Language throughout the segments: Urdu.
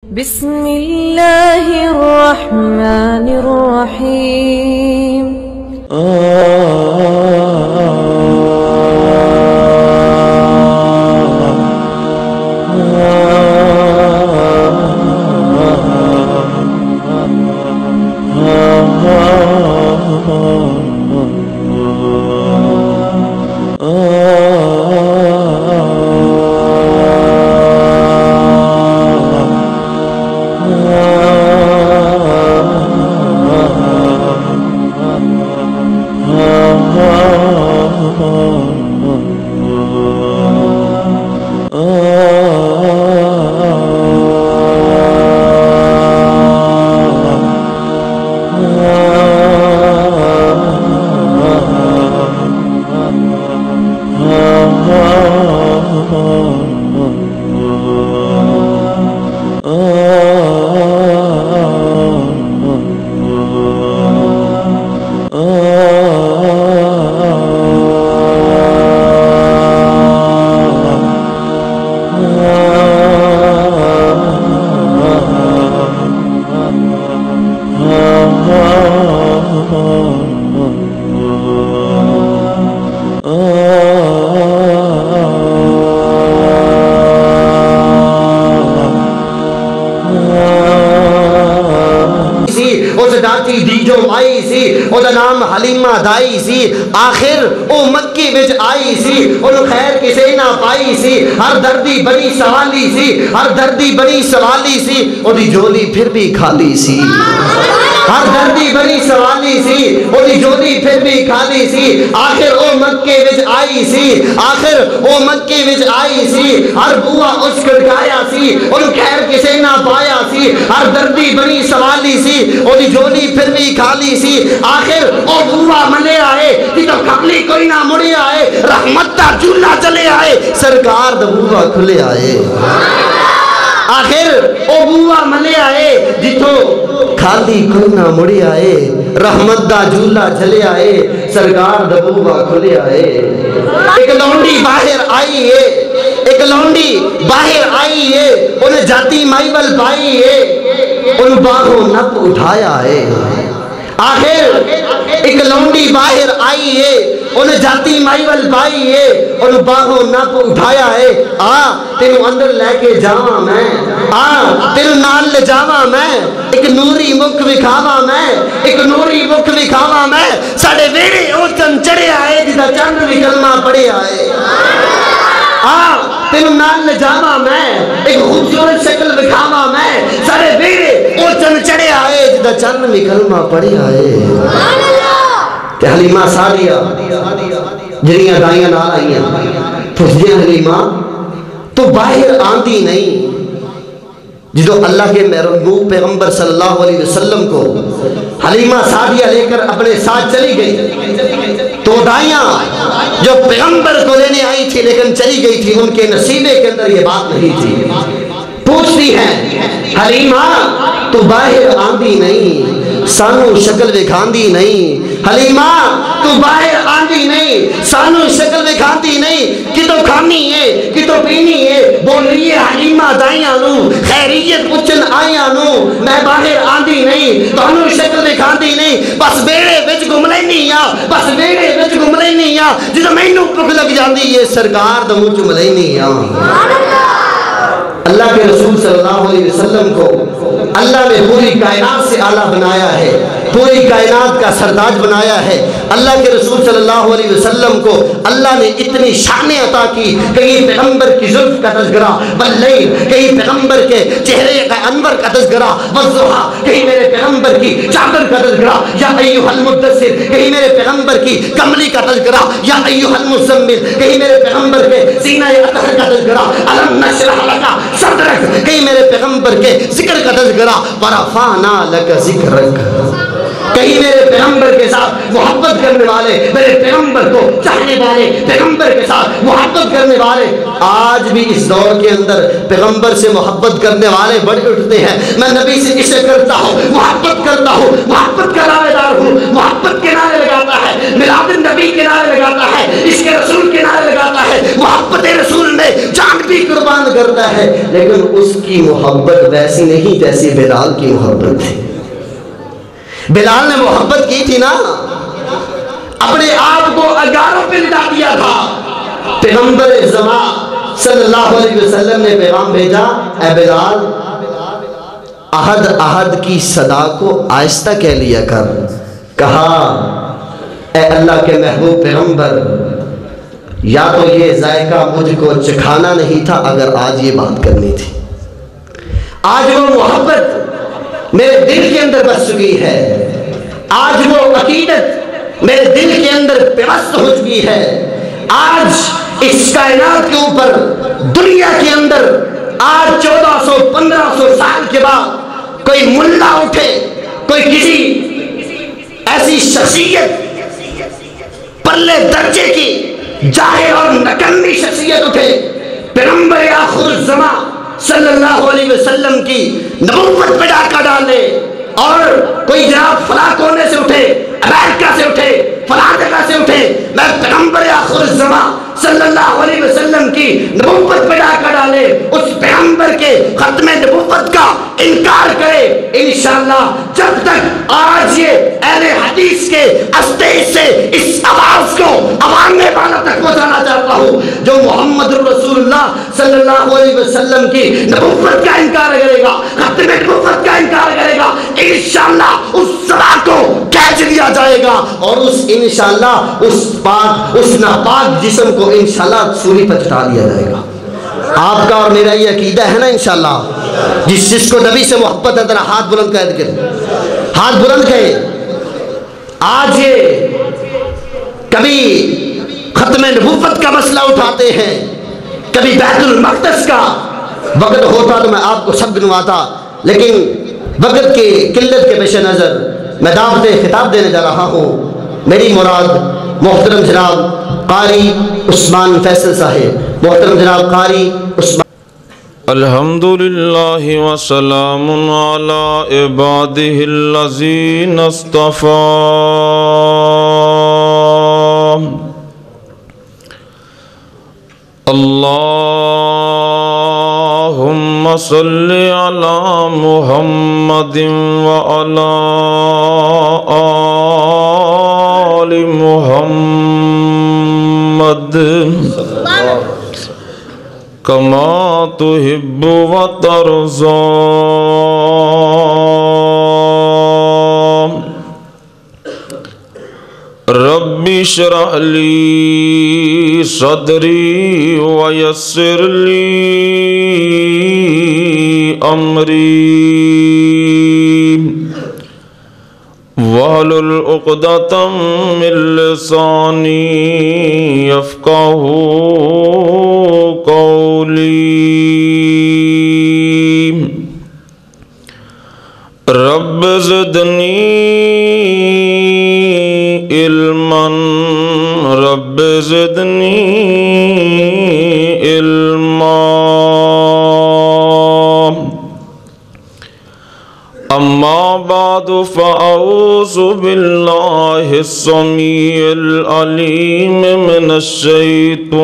بسم اللہ الرحمن الرحیم نام حلیمہ دائی سی آخر او مکی وچ آئی سی انہوں خیر کسے نہ پائی سی ہر دردی بنی سوالی سی ہر دردی بنی سوالی سی او دی جولی پھر بھی کھالی سی ہر دردی بنی سوالی سی او دی جولی پھر بھی کھالی سی آخر او مکے وچ آئی سی آخر او مکے وچ آئی سی ہر بوا اس کڑکایا سی انہوں خیر کسے نہ پایا سی ہر دردی بنی سوالی سی او دی جولی پھر بھی کھالی سی آخر او بوا ملے آئے کہ تو کھپلی کوئی نہ مڑے آئے رحمت دا جھولا چلے آئے سرکار دا بوا کھلے آئے آخر او بوا ملے آئے جتو کھالی کوئی نہ مڑے آئے رحمت دا جھولا چلے آئے سرکار دا بوا کھلے آئے ایک لونڈی باہر آئی ہے ایک لونڈی باہر آئی ہے انہیں جاتی مائیول پائی ہے ان باغوں نپ اٹھایا ہے آخر ایک لونڈی باہر آئی ہے انہیں جاتی مائیول پائی ہے ان باغوں نپ اٹھایا ہے تینوں اندر لے کے جاواں میں تینوں نال لے جاواں میں ایک نوری مکھ وکھاواں میں ایک نوری مکھ وکھاواں میں ساڑے ویڑے او چند چڑھے آئے جدا چند بھی کلمہ پڑھے آئے تینوں نال لے جاواں میں ایک خوبصورت شکل دکھاواں میں سارے ویڑے او چند چڑھے آئے جدا چند بھی کلمہ پڑھے آئے تے حلیمہ سالیہ جنیاں دائیاں نال آئیاں پوچھدے حلیمہ تو باہر آندی نہیں جدو اللہ کے محبوب پیغمبر صلی اللہ علیہ وسلم کو حلیمہ سعدیہ لے کر اپنے ساتھ چلی گئی تو دائیاں جو پیغمبر کو لینے آئی تھی لیکن چلی گئی تھی ان کے نصیبے کے اندر یہ بات نہیں تھی پوچھتی ہیں حلیمہ تو باہر آندی نہیں سانو شکل دکھاندی نہیں حلیمہ تو باہر آندی نہیں سانو شکل دکھاندی نہیں کہ تو کھانی ہے کہ تو پینی ہے بول رہی ہے حلیمہ دائیاں نو خیریت پچھن آئیاں نو میں باہر آندی نہیں تو انو شکل دکھاندی نہیں بس بیڑے وچ گھملے نہیں بس بیڑے وچ گھملے نہیں جدو میں نو پک لگ جاندی یہ سرکار دمو چملے نہیں اللہ کے رسول صلی اللہ علیہ وسلم کو اللہ نے پوری کائنات سے اعلیٰ بنایا ہے پوری کائنات کا سرداج بنایا ہے اللہ کے رسول صلی اللہ علیہ وسلم کو اللہ نے اتنی شانیں عطا کی کہیں پیغمبر کی زلف کا تذکرہ واللیل کہیں پیغمبر کے چہرے کا انور کا تذکرہ والضحیٰ کہیں میرے پیغمبر کی چادر کا تذکرہ یا ایوہ المدثر کہیں میرے پیغمبر کی کملی کا تذکرہ یا ایوہ المزمل کہیں میرے پیغمبر کے سینہ اطہر کا تذکرہ علم نشرح لکا صدرک کہیں میرے پیغمبر کے ذکر کا تذکرہ ورفعنا لک ذکرک کہیں میرے پیغمبر کے ساتھ محبت کرنے والے میرے پیغمبر کو چاہنے والے پیغمبر کے ساتھ محبت کرنے والے آج بھی اس دور کے اندر پیغمبر سے محبت کرنے والے بڑے اٹھتے ہیں میں نبی سے عشق کرتا ہوں محبت کرتا ہوں محبت کا نعرے دار ہوں محبت کے نعرے لگاتا ہے میلاد النبی نبی کے نعرے لگاتا ہے، اس کے رسول کے نعرے لگاتا ہے، محبت رسول میں جان بھی قربان کرتا ہے، لیکن اس کی محبت ویسی نہیں جیسی بلال کی محبت تھی۔ بلال نے محبت کی تھی نا، اپنے آپ کو اگاروں پہ لٹا دیا تھا۔ پیغمبر زمان صلی اللہ علیہ وسلم نے پیغام بھیجا، اے بلال احد کی صدا کو آہستہ کہہ لیا کر۔ کہا اے اللہ کے محبوب پیغمبر، یا تو یہ ذائقہ مجھ کو چکھانا نہیں تھا اگر آج یہ بات کرنی تھی۔ آج وہ محبت میرے دل کے اندر بس چکی ہے، آج وہ عقیدت میرے دل کے اندر پیوست ہو چکی ہے۔ آج اس کائنات کے اوپر، دنیا کے اندر آج 1400-1500 سال کے بعد کوئی ملا اٹھے، کوئی کسی ایسی شخصیت پرلے درجے کی جاہل اور نکمی شخصیت اٹھے، پیغمبر آخر الزمان صلی اللہ علیہ وسلم کی نبوت پہ ڈاکہ ڈالے، اور کوئی جناب فلاں کونے سے اٹھے، امریکہ سے اٹھے، فلاں جگہ سے اٹھے، میں پیغمبر آخر الزمان صلی اللہ علیہ وسلم کی نبوت پہ ڈاکہ ڈالے، اس پیغمبر کے ختم نبوت کا انکار کرے، انشاءاللہ جب تک آج یہ اہل حدیث کے اسٹیج سے اس آواز کو عوام میں بالا تک پہنچانا چاہتا ہوں، جو محمد رسول اللہ صلی اللہ علیہ وسلم کی نبوت کا انکار کرے گا، ختم نبوت کا انکار کرے گا، انشاءاللہ اس صدا کو کھینچ لیا جائے گا، اور اس انشاءاللہ اس ناپاک جسم کو انشاءاللہ سولی پر چٹا لیا جائے گا۔ آپ کا اور میرا یہ عقیدہ ہے نا انشاءاللہ؟ جس کو نبی سے محبت ہے ذرا ہاتھ بلند کریں، ہاتھ بلند کریں۔ آج یہ کبھی ختم نبوت کا مسئلہ اٹھاتے ہیں، کبھی بیت المقدس کا، وقت ہوتا تو میں آپ کو سب گنواتا، لیکن وقت کی قلت کے پیش نظر میں دعوت خطاب دینے جا رہا ہوں۔ میری مراد محترم جناب قاری عثمان فیصل صاحب، محترم جناب قاری عثمان۔ الحمدللہ وسلام علی عبادہ الذین اصطفی، اللہم صلی علی محمد وعلی آل محمد کما تحب و ترضی۔ رب اشرح لی صدری ویسر لی امری واحلل عقدۃ من لسانی یفقہوا قولی۔ رب زدنی علما، رب زدنی علما۔ اما بعد فاعوذ باللہ السمیع العلیم من الشیطان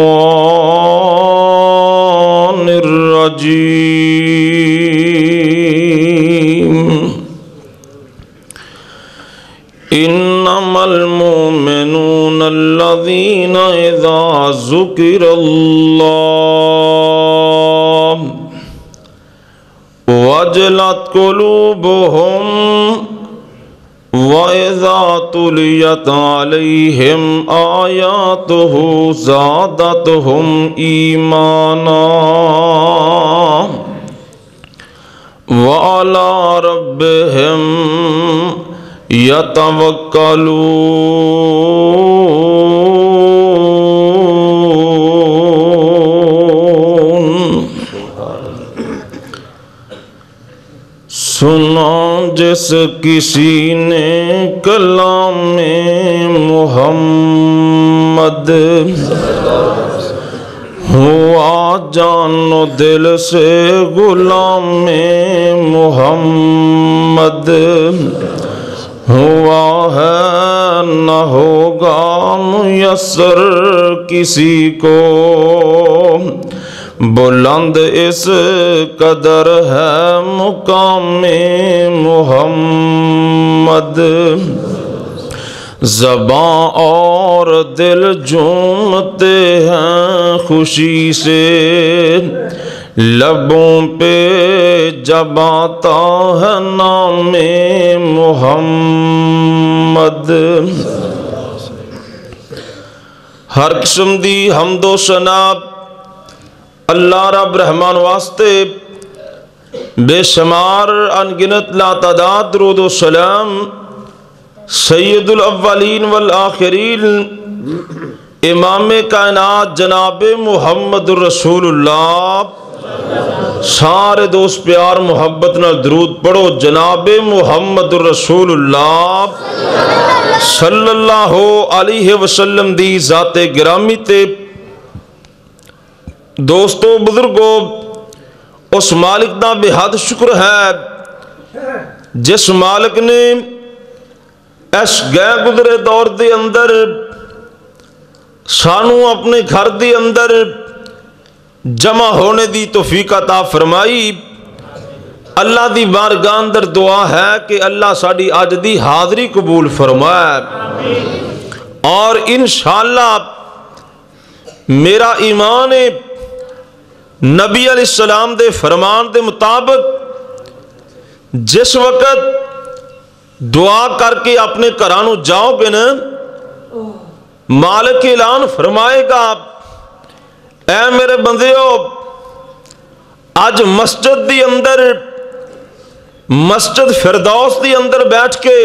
الرجیم۔ انما المؤمنون الذین اذا ذکر اللہ وجلت قلوبهم وَإِذَا تُلِيَتْ عَلَيْهِمْ آيَاتُهُ زَادَتْهُمْ إِيمَانًا وَعَلَى رَبِّهِمْ يَتَوَكَّلُونَ۔ سنا جس کسی نے کلام محمد، ہوا جان و دل سے غلام محمد، ہوا ہے نہ ہوگا میسر کسی کو، بلند اس قدر ہے مقام محمد، زباں اور دل جھومتے ہیں خوشی سے، لبوں پہ جب آتا ہے نام محمد۔ ہر قسم دی حمد و ثنا اللہ رب رحمان واسطے، بے شمار انگنت لا تعداد درود و سلام سید الاولین والآخرین امام کائنات جناب محمد الرسول اللہ، سارے دوست پیار محبت نہ درود پڑھو جناب محمد الرسول اللہ صلی اللہ علیہ وسلم دی ذات گرامی تے۔ دوستو بزرگو، اس مالک دا بے حد شکر ہے جس مالک نے اس گئے گزرے دور دے اندر سانو اپنے گھر دے اندر جمع ہونے دی توفیق عطا فرمائی۔ اللہ دی بارگاہ اندر دعا ہے کہ اللہ ساڈی اج دی حاضری قبول فرمائے، اور انشاءاللہ میرا ایمان ہے نبی علیہ السلام دے فرمان دے مطابق جس وقت دعا کر کے اپنے گھرانوں جاؤ گے نا، مالک اعلان فرمائے گا اے میرے بندیو، آج مسجد دی اندر، مسجد فردوس دی اندر بیٹھ کے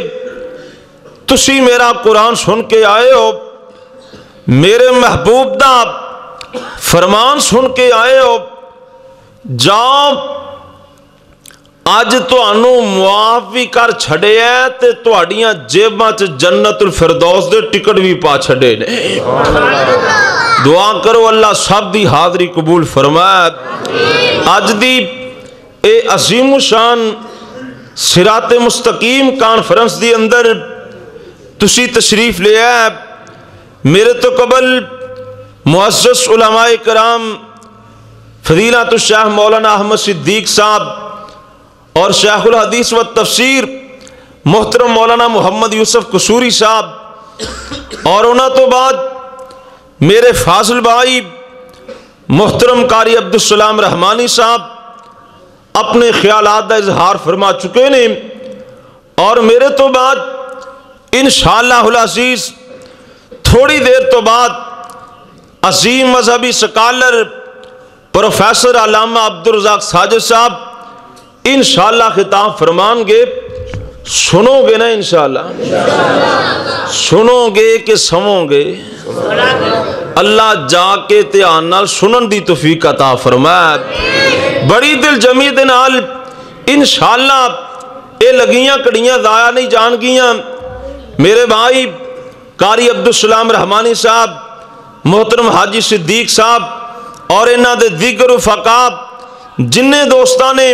تسی میرا قرآن سن کے آئے ہو، میرے محبوب دا فرمان سن کے آئے ہو، جاؤ اج تانوں معاف بھی کر چھڑے ہے تے تہاڈیاں جیباں چ جنت الفردوس دے ٹکٹ بھی پا چھڑے نے۔ دعا کرو اللہ سب دی حاضری قبول فرمائے۔ اج دی اے عظیم شان صراط مستقیم کانفرنس دی اندر تسی تشریف لے آئے، میرے تو قبل معزز علماء کرام فضیلت الشیخ مولانا احمد صدیق صاحب اور شیخ الحدیث و تفسیر محترم مولانا محمد یوسف قصوری صاحب، اور انہاں تو بعد میرے فاضل بھائی محترم قاری عبدالسلام رحمانی صاحب اپنے خیالات کا اظہار فرما چکے نے، اور میرے تو بعد انشاءاللہ العزیز تھوڑی دیر تو بعد عظیم مذہبی سکالر پروفیسر علامہ عبدالرزاق ساجد صاحب انشاءاللہ خطاب فرمان گے۔ سنو گے نا انشاءاللہ؟ سنو گے کہ سمو گے؟ اللہ جا کے دھیان نال سنن دی توفیق عطا فرمائے۔ بڑی دل جمی دے نال انشاءاللہ اے لگیاں کڑیاں ضائع نہیں جان گیاں۔ میرے بھائی قاری عبدالسلام رحمانی صاحب، محترم حاجی صدیق صاحب اور انہاں دے دیگر رفقا جنہیں دوستاں نے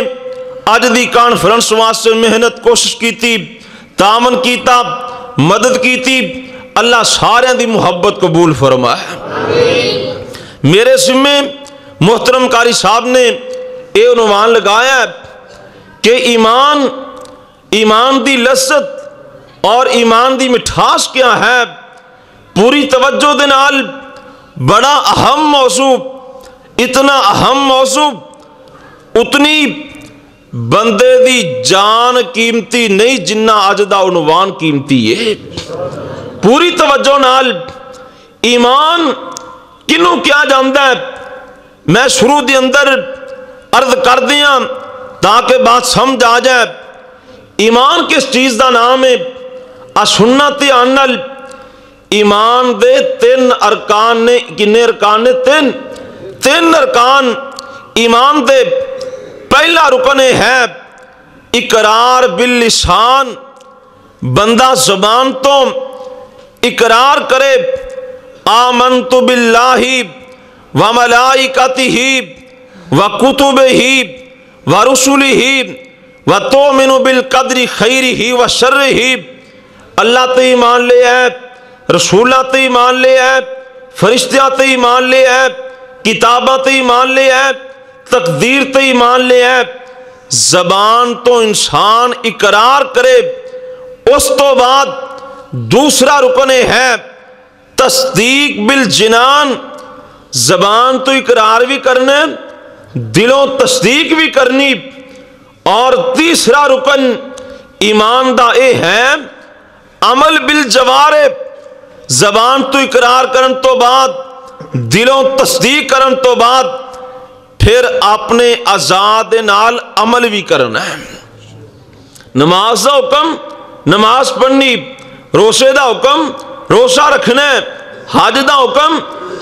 اج دی کانفرنس واسطے محنت کوشش کیتی، تعاون کیتا، مدد کیتی، اللہ سارے دی محبت قبول فرمائے۔ میرے ذمے محترم قاری صاحب نے اے عنوان لگایا کہ ایمان دی لذت اور ایمان دی مٹھاس کیا ہے۔ پوری توجہ دے نال بڑا اہم موضوع، اتنا اہم موضوع، اتنی بندے دی جان قیمتی نہیں جنہ اج دا عنوان قیمتی ہے۔ پوری توجہ نال ایمان کنوں کیا جاندا ہے، میں شروع دے اندر عرض کر دیاں تاکہ بات سمجھ آ جائے۔ ایمان کس چیز دا نام ہے؟ سننا دھیان نال، ایمان دے تین ارکان نے، کنے ارکان نے؟ تین ارکان ایمان دے۔ پہلا رکن ہے اقرار باللسان، بندہ زبان تو اقرار کرے آمنت باللہ وملائکتہ وکتبہ ورسلہ وتؤمن بالقدر خیرہ وشرہ اللہ تے ایمان لے ہے، رسولاں تے ایمان لے ہے، فرشتیاں تے ایمان لے ہے، کتاباں تے ایمان لے ہے، تقدیر تے ایمان لے ہے، زبان تو انسان اقرار کرے، اس تو بعد دوسرا رکن ہے تصدیق بالجنان، زبان تو اقرار بھی کرنا، دلوں تصدیق بھی کرنی، اور تیسرا رکن ایمان دا اے ہے عمل بالجوارح، زبان تو اقرار کرن تو بعد دلوں تصدیق کرن تو بعد پھر اپنے اعضاء دے نال عمل بھی کرنا ہے۔ نماز دا حکم نماز پڑھنی، روزے دا حکم روزہ رکھنا ہے، حج دا حکم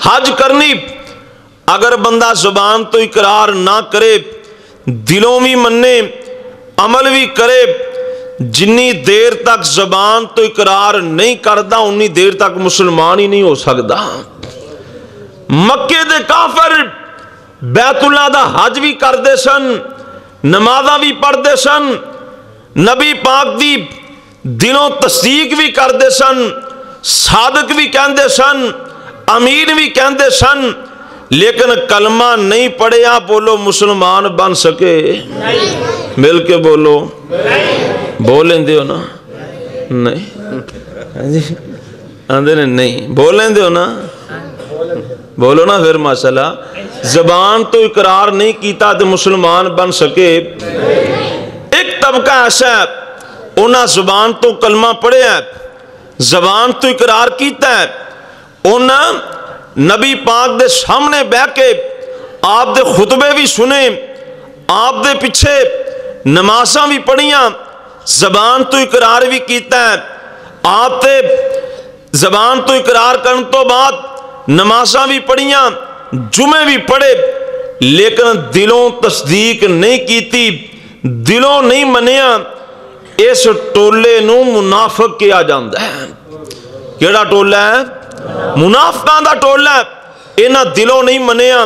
حج کرنی۔ اگر بندہ زبان تو اقرار نہ کرے، دلوں بھی منے، عمل بھی کرے، جنی دیر تک زبان تو اقرار نہیں کردا انی دیر تک مسلمان ہی نہیں ہو سکتا۔ مکے دے کافر بیت اللہ دا حج بھی کردے سن، نمازاں بھی پڑھدے سن، نبی پاک دی دلوں تصدیق بھی کردے سن، صادق بھی کہندے سن، امین بھی کہندے سن، لیکن کلمہ نہیں پڑھیا بولو مسلمان بن سکے؟ مل کے بولو، بولیں دیو نا، نہیں آندے نے نہیں بولیں دیو نا، بولو نا پھر ماشاءاللہ۔ زبان تو اقرار نہیں کیتا تو مسلمان بن سکے؟ ایک طبقہ ایسا ہے انہاں زبان تو کلمہ پڑھے ہے، زبان تو اقرار کیتا ہے، انہاں نبی پاک دے سامنے بیٹھ کے آپ دے خطبے بھی سنے، آپ دے پیچھے نمازاں بھی پڑھیاں، زبان تو اقرار بھی کیتا ہے، آپ تے زبان تو اقرار کرن تو بعد نمازاں بھی پڑھیاں، جمعے بھی پڑھے، لیکن دلوں تصدیق نہیں کیتی، دلوں نہیں منیا، اس ٹولے نو منافق کیا جاندہ ہے۔ کیڑا ٹولہ ہے؟ منافقان دا ٹولہ ہے۔ انہاں دلوں نہیں منیا،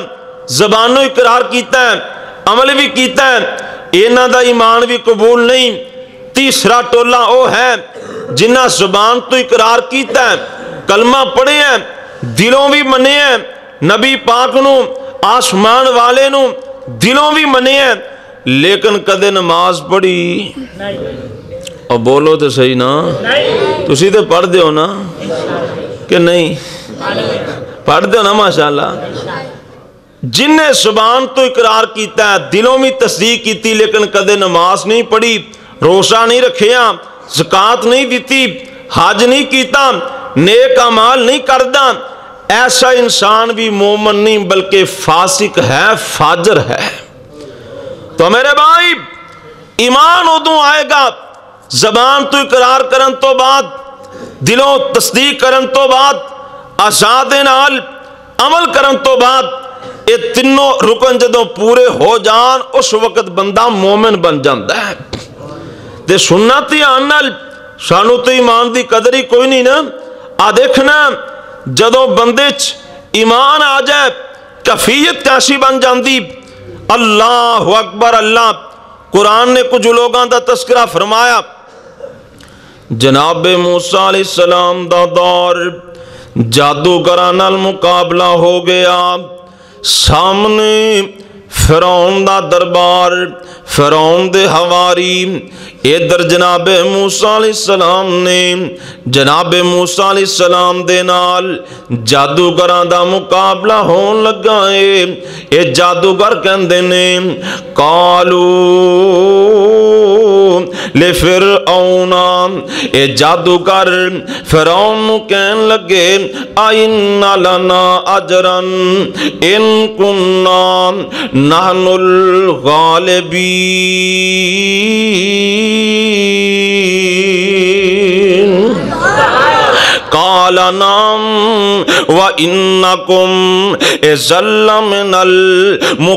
زبانوں اقرار کیتا ہے، عمل بھی کیتا ہے، انہاں دا ایمان بھی قبول نہیں۔ تیسرا ٹولہ او ہے جنہاں زبان تو اقرار کیتا ہے، کلمہ پڑھے ہیں، دلوں بھی منے ہیں، نبی پاک نو آسمان والے نو دلوں بھی منے ہیں، لیکن کدے نماز پڑھی؟ اور بولو تو صحیح نا، تسی تے پڑھ دیو نا کہ نہیں؟ پڑھ دیو نا ماشاءاللہ۔ جن نے زبان تو اقرار کیتا ہے، دلوں میں تصدیق کیتی، لیکن کدے نماز نہیں پڑھی، روزہ نہیں رکھیا، زکوٰۃ نہیں دیتی، حج نہیں کیتا، نیک اعمال نہیں کردا، ایسا انسان بھی مومن نہیں بلکہ فاسق ہے، فاجر ہے۔ تو میرے بھائی ایمان ادوں آئے گا زبان تو اقرار کرن تو بعد، دلوں تصدیق کرن تو بعد، اعضاء نال عمل کرن تو بعد، یہ تینوں رکن جدوں پورے ہو جان اس وقت بندہ مومن بن جاندہ ہے۔ تے سننا دھیان نال، سانو تو ایمان دی قدر ہی کوئی نہیں نا۔ آ دیکھنا جدوں بندے چ ایمان آ جائے کیفیت کیسی بن جاندی۔ اللہ اکبر اللہ۔ قرآن نے کچھ لوگاں دا تذکرہ فرمایا، جناب موسیٰ علیہ السلام دا دور جادوگراں نال مقابلہ ہو گیا، سامنے فرعون دا دربار، فرعون دے حواری، ادھر جناب موسیٰ علیہ السلام نے جناب موسیٰ علیہ السلام دے نال جادوگراں دا مقابلہ ہون لگا ہے۔ اے جادوگر کہندے نے قالو لفرعون، اے جادوگر فرعون نو کہن لگے آئن لنا اجرا ان کننا نحن الغالبین، قال نعم وإنكم إذا لمن المقربين۔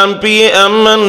MP MN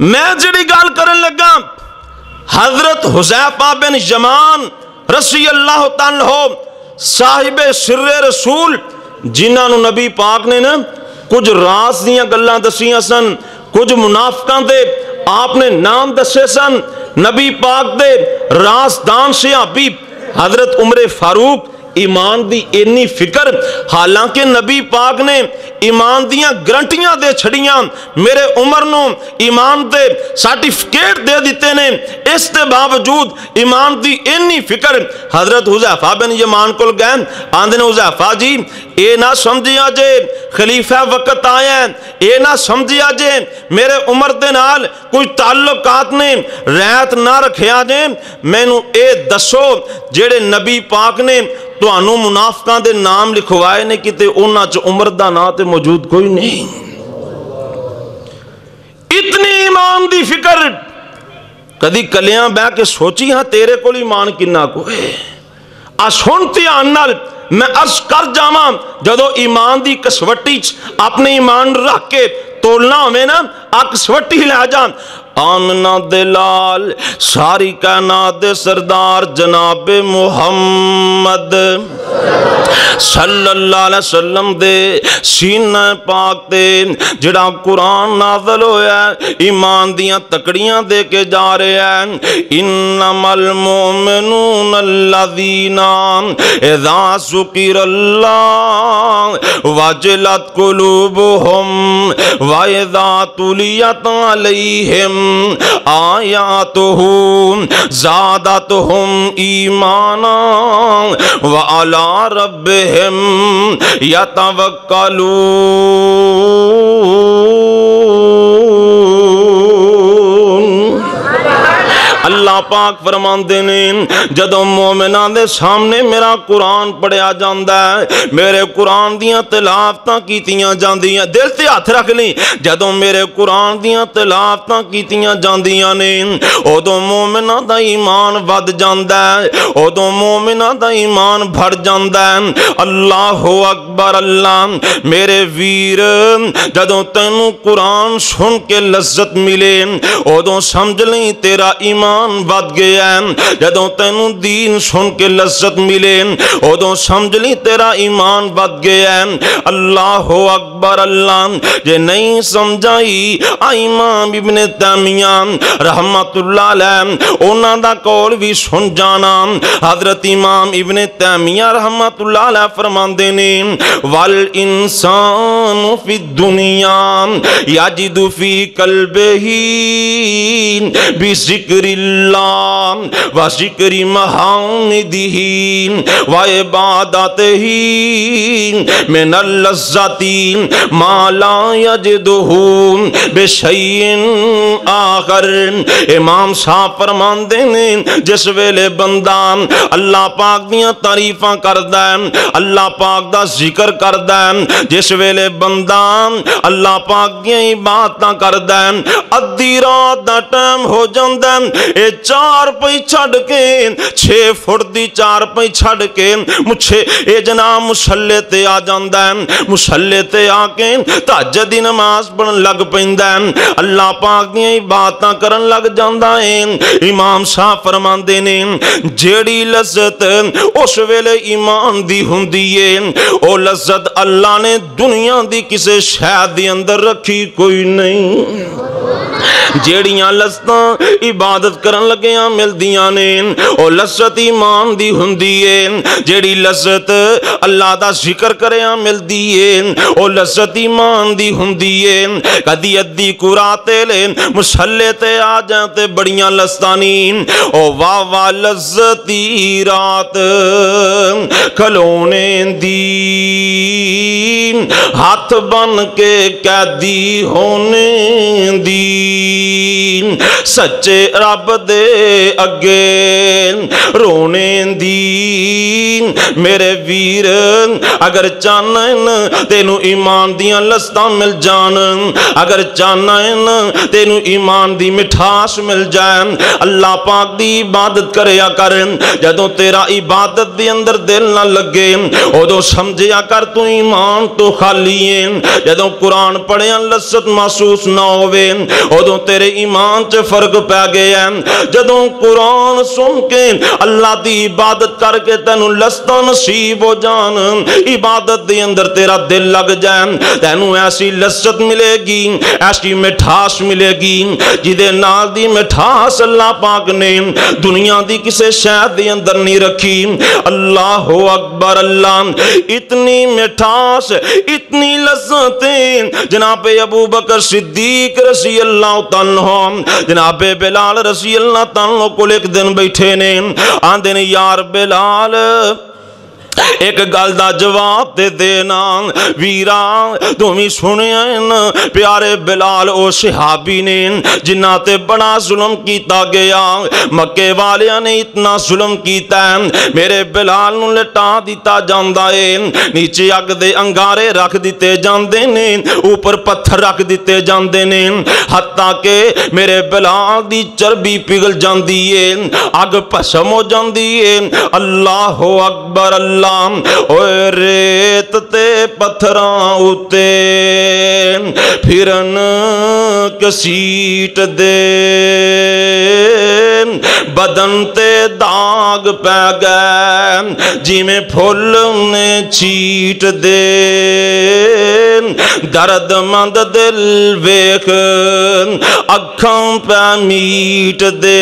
میں جڑی گل کرن لگا حضرت حذیفہ بن یمان رضی اللہ تعالیٰ عنہ صاحب سر رسول جنہاں نو نبی پاک نے نا کچھ راز دیاں گلاں دسیاں سن، کچھ منافقاں دے آپ نے نام دسے سن، نبی پاک دے رازدان صحابی حضرت عمر فاروق ایمان دی اینی فکر، حالانکہ نبی پاک نے ایمان دیاں گرنٹیاں دے چھڑیاں، میرے عمر نو ایمان دے سرٹیفکیٹ دے دیتے نے، اس دے باوجود ایمان دی اینی فکر حضرت حذیفہ بن یمان کول گئے، آندے نے حذیفہ جی اے نہ سمجھیا جے خلیفہ وقت آیا ہے، اے نہ سمجھیا جے میرے عمر دے نال کوئی تعلقات نے ریت نہ رکھیا جے، مینوں اے دسو جڑے نبی پاک نے تانوں منافقاں دے نام لکھوائے نے کتے انہاں چ عمر دا نام تے موجود کوئی نہیں۔ اتنی ایمان دی فکر کدی کلیاں بہ کے سوچی ہاں تیرے کول ایمان کنا کوئے؟ سن دھیان نال میں عرض کر جاواں جدو ایمان دی کسوٹی اپنے ایمان رکھ کے تولنا ہوئے نا کسوٹی لے جان آمنہ دلال ساری کائنات دے سردار جناب محمد صلی اللہ علیہ وسلم دے سینہ پاک دے جڑا قرآن نازل ہویا ہے ایمان دیاں تکڑیاں دے کے جا رہے ہیں انما المؤمنون الذین اذا ذکر اللہ وجلت قلوبہم واذا تلیت علیہم آیاتہ زادتہم ایمانا وعلی ربہم یتوکلون۔ اللہ پاک فرماندے نے جدوں مومناں دے سامنے میرا قرآن پڑھیا جاندا ہے، میرے قرآن دیاں تلاوتاں کیتیاں جاندیاں، دل تے ہاتھ رکھ لیں، جدوں میرے قرآن دیاں تلاوتاں کیتیاں جاندیاں نے اودوں مومناں دا ایمان ود جاندا ہے، اودوں مومناں دا ایمان بڑھ جاندا ہے۔ اللہ اکبر اللہ میرے ویر جدوں تینوں قرآن سن کے لذت ملے اودوں سمجھ لیں تیرا ایمان ود گیا ہے، جدوں تینوں دین سن کے لذت ملے اودوں سمجھ لی تیرا ایمان ود گیا ہے۔ اللہ اکبر اللہ جے نہیں سمجھائی امام ابن تیمیہ رحمت اللہ علیہ انہاں دا قول بھی سن جانا۔ حضرت امام ابن تیمیہ رحمت اللہ علیہ فرماندے نے والانسان فی الدنیا یجد فی قلبہ بذکر اللہ و ذکر محامدہ و عبادتہ من اللذت ما لا یجدہ بشیء آخر۔ امام صاحب فرماندے نے جس ویلے بندہ اللہ پاک دیاں تعریفاں کردا ہے، اللہ پاک دا ذکر کردا ہے، جس ویلے بندہ اللہ پاک دیاں عبادتاں کردا ہے، ادھی رات دا ٹائم ہو جاندا ہے، اے چار پئی چھڑ کے 6 فٹ دی چار پئی چھڑ کے مجھے اے جناب مسلے تے آ جاندا ہے، مسلے تے آ کے تہجد دی نماز پڑھن لگ پیندا ہے، اللہ پاک دیاں عبادتاں کرن لگ جاندا ہے۔ امام صاحب فرماندے نے جیڑی لذت اس ویلے ایمان دی ہوندی ہے او لذت اللہ نے دنیا دی کسے شے دے اندر رکھی کوئی نہیں۔ جیڑیاں لذتاں عبادت کرن لگیاں ملدیاں نے او لذت ایمان دی ہوندی ہے، جیڑی لذت اللہ دا ذکر کریاں ملدی ہے او لذت ایمان دی ہوندی ہے۔ کدی ادھی کراتے لے مسلے تے آ جاتے بڑیاں لذتانی او واہ واہ لذتی رات کھلونے دی ہاتھ بن کے قیدی ہونے دی سچے رب دے اگے رونے دی۔ میرے ویر اگر چاہنا تینوں ایمان دیاں لذتاں مل جان، اگر چاہنا تینوں ایمان دی مٹھاس مل جائے اللہ پاک دی عبادت کریا کر۔ جدوں تیرا عبادت دی اندر دل نہ لگے ادوں سمجھیا کر تو ایمان تو خالی ہے۔ جدوں قرآن پڑھیا لذت محسوس نہ ہوئے ادوں تیرے ایمان چ فرق پہ گیا ہے جدوں قرآن سن کے اللہ دی عبادت کر کے تینوں لذتاں نصیب ہو جان عبادت دے اندر تیرا دل لگ جائے تینوں ایسی لذت ملے گی ایسی مٹھاس ملے گی جدے نال دی مٹھاس اللہ پاک نے دنیا دی کسے شاید دے اندر نہیں رکھی اللہ اکبر اللہ اتنی مٹھاس اتنی لذتیں جناب ابو بکر صدیق رضی اللہ تعالیٰ جناب بلال رضی اللہ تعالیٰ کو ایک دن بیٹھے نے آندے نے یار بلال ایک گل دا جواب دے دینا ویرا تمہیں سنیا پیارے بلال او صحابی نے جنہ تے بڑا ظلم کیتا گیا مکے والیاں نے اتنا ظلم کیتا ہے میرے بلال نو لٹا دیتا جاندا ہے نیچے اگ دے انگارے رکھ دیتے جاندے نے اوپر پتھر رکھ دیتے جاندے نے حتیٰ کہ میرے بلال دی چربی پگھل جاندی ہے اگ پسم ہو جاندی ہے اللہ اکبر اللہ اوے ریت تے پتھراں اُتے پھرن کسیٹ دے بدن تے داغ پہ گئے جی میں پھول نے چیٹ دے درد مند دل ویکھ اکھاں پہ میٹ دے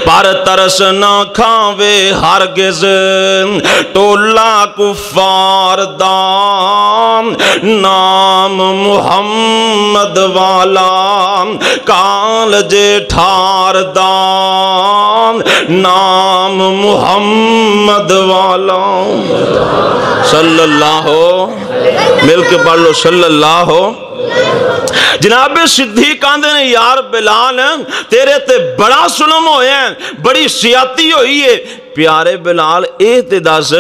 پر ترس نہ کھاوے ہرگز ٹولا کفار دام نام محمد والا کالج ٹھار دام نام محمد والا صلی اللہ ہو مل کے پڑھ لو صلی اللہ ہو جناب صدیق آندے نے یار بلال تیرے تے بڑا ظلم ہویا ہے بڑی سیاتی ہوئی ہے پیارے بلال اے تے دس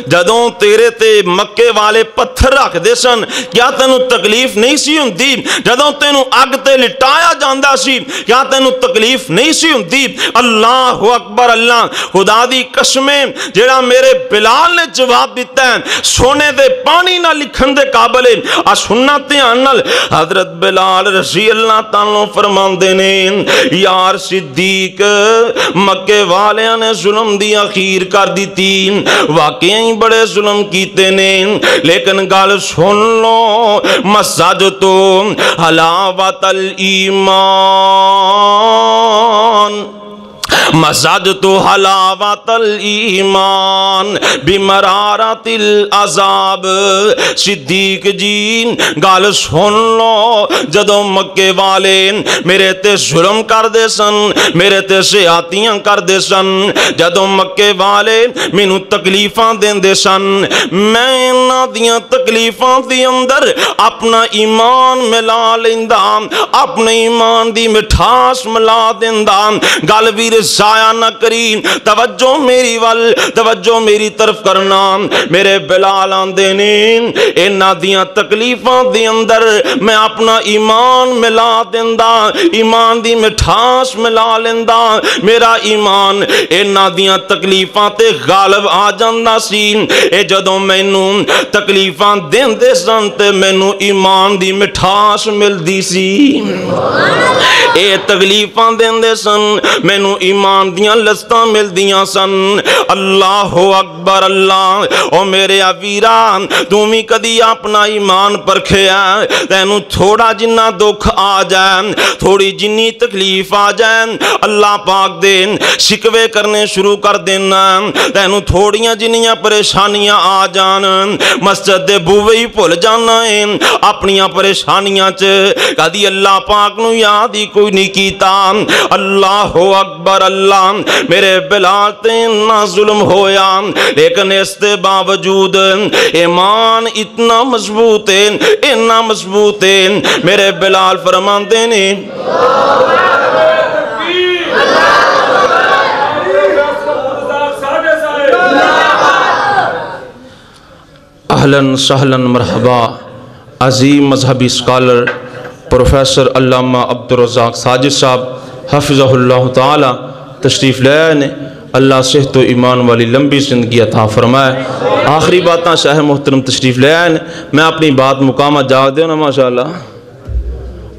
جدوں تیرے تے مکے والے پتھر رکھ دے سن کیا تینوں تکلیف نہیں سی ہوندی جدوں تینوں اگ تے لٹایا جاندا سی کیا تینوں تکلیف نہیں سی ہوندی اللہ اکبر اللہ خدا دی قسمیں جڑا میرے بلال نے جواب دیتا ہے سونے دے پانی نہ لکھن دے قابل ہے سننا دھیان نال حضرت بلال رضی اللہ تعالیٰ فرماندے نے یار صدیق مکے والیاں نے ظلم دیا اخیر کر دیتی واقعی بڑے ظلم کیتے نے لیکن گل سن لو مسجد حلاوت الایمان مزجت حلاوت الایمان بمرارت العذاب صدیق جی گل سن لو جدوں مکے والے میرے تے ظلم کر دے سن میرے تے سیاتیاں کر دے سن جدوں مکے والے مینوں تکلیفاں دیندے سن میں انہاں دیاں تکلیفاں دی اندر اپنا ایمان ملا لیندا اپنے ایمان دی مٹھاس ملا دیندا گل ویر ضائع نہ کری توجہ میری وال توجہ میری طرف کرنا میرے بلال آندے نے انہاں دیاں تکلیفاں دے اندر میں اپنا ایمان ملا دیندا ایمان دی مٹھاس ملا لیندا میرا ایمان انہاں دیاں تکلیفاں تے غالب آ جاندا سی اے جدوں مینوں تکلیفاں دیندے سن تے مینوں ایمان دی مٹھاس ملدی سی اے تکلیفاں دیندے سن مینوں ایمان دیاں لذتاں ملدیاں سن اللہ اکبر اللہ او میرے ویرا تمی کدی اپنا ایمان پرکھیا تینوں تھوڑا جنہ دکھ آ جائے تھوڑی جنی تکلیف آ جائے اللہ پاک دے شکوے کرنے شروع کر دینا تینوں تھوڑیاں جنیاں پریشانیاں آ جان مسجد دے بوے ہی بھول جانا ہے اپنیاں پریشانیاں چ کدی اللہ پاک نو یاد ہی کوئی نہیں کیتا اللہ اکبر اللہ میرے بلال تے اتنا ظلم ہویا لیکن اس دے باوجود ایمان اتنا مضبوط ہے اتنا مضبوط ہے میرے بلال فرماندے نے اہلاً سہلاً مرحبا عظیم مذہبی اسکالر پروفیسر علامہ عبدالرزاق ساجد صاحب حفظہ اللہ تعالی تشریف لے آئے نے اللہ صحت و ایمان والی لمبی زندگی عطا فرمائے آخری باتاں شاہ محترم تشریف لے آئے نے میں اپنی بات مقامہ جا دے نا ماشاءاللہ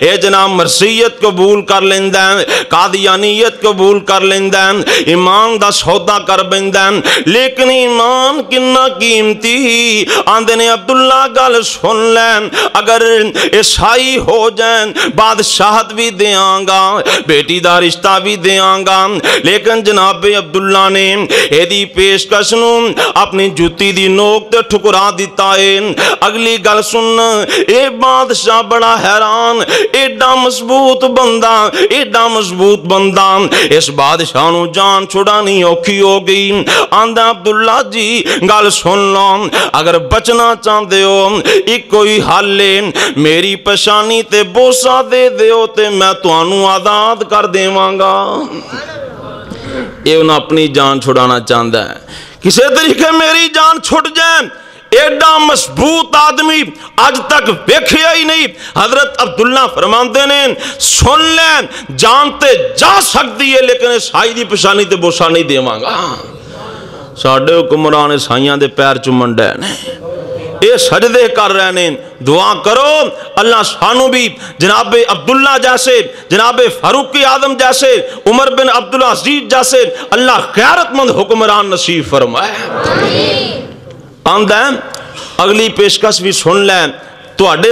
اے جناب مرثیت قبول کر لیندا ہے، قادیانیت قبول کر لیندا ہے، ایمان دا سودا کر بیندا ہے، لیکن ایمان کنا قیمتی آندے نے عبداللہ گل سن لین، اگر عیسائی ہو جائیں بادشاہت بھی دیاں گا، بیٹی دا رشتہ بھی دیاں گا، لیکن جناب عبداللہ نے ایدی پیشکش نو اپنی جوتی دی نوک تے ٹھکرا دیتا ہے۔ اگلی گل سن، اے بادشاہ بڑا حیران، ایڈا مضبوط بندہ، ایڈا مضبوط بندہ، اس بادشاہ نو جان چھڑانی اوکھی ہو گئی۔ آندہ عبداللہ جی گل سن لو، اگر بچنا چاہتے ہو ایک کوئی حل لے، میری پشانی تے بوسا دے دیو تے میں توانو آزاد کر دیواں گا۔ یہ انہوں اپنی جان چھڑانا چاہتا ہے، کسی طریقے میری جان چھٹ جائے۔ ایڈا مضبوط آدمی آج تک ویکھیا ہی نہیں۔ حضرت عبداللہ فرماندے نے سن لین جانتے جا سکتی ہے لیکن عیسائی دی پشانی تے بوسا نہیں دیواں گا۔ ساڈے حکمران عیسائیاں دے پیر چومن ڈے نے، اے سجدے کر رہے ہیں۔ دعا کرو اللہ سانو بھی جناب عبداللہ جیسے، جناب فاروق اعظم جیسے، عمر بن عبدالعزیز جیسے اللہ غیرت مند حکمران نصیب فرمائے۔ آندہ اگلی پیشکش بھی سن لیں، تو اڈے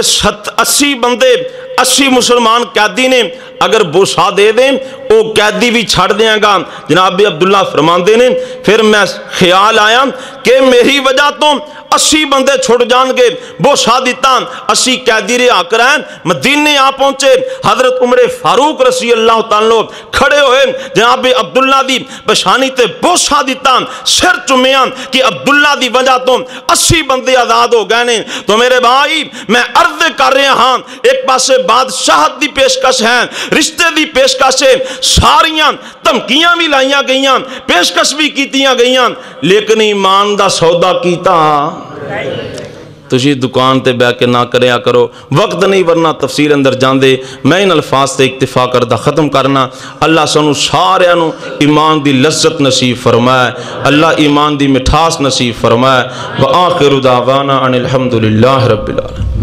80 بندے 80 مسلمان قیدی نے اگر بوسا دے دیں وہ قیدی بھی چھڑ دیں گا۔ جناب عبداللہ فرماندے نے پھر میں خیال آیا کہ میری وجہ تو 80 بندے چھوڑ جان گے، بوسا دیتا 80 قیدی رہا کریں۔ مدینے آ پہنچے، حضرت عمر فاروق رضی اللہ تعالیٰ کھڑے ہوئے، جناب عبداللہ دی پشانی تے بوسا دیتا، سر چمیاں کہ عبداللہ دی وجہ تو 80 بندے آزاد ہو گئے نے۔ تو میرے بھائی میں عرض کر رہے ہاں، ایک پاسے بادشاہت دی پیشکش ہے، رشتے دی پیشکش ہے، ساریاں دھمکیاں بھی لائیاں گئیاں، پیشکش بھی کیتیاں گئیاں، لیکن ایمان دا سودا کیتا تجھے دکان تے بہ کے نہ کریا کرو۔ وقت نہیں ورنہ تفسیر اندر جاندے، میں ان الفاظ تے اکتفا کردہ ختم کرنا۔ اللہ سانو سارے انو ایمان دی لذت نصیب فرمائے، اللہ ایمان دی مٹھاس نصیب فرمائے۔ وآخر دعوانا ان الحمدللہ رب العالمین۔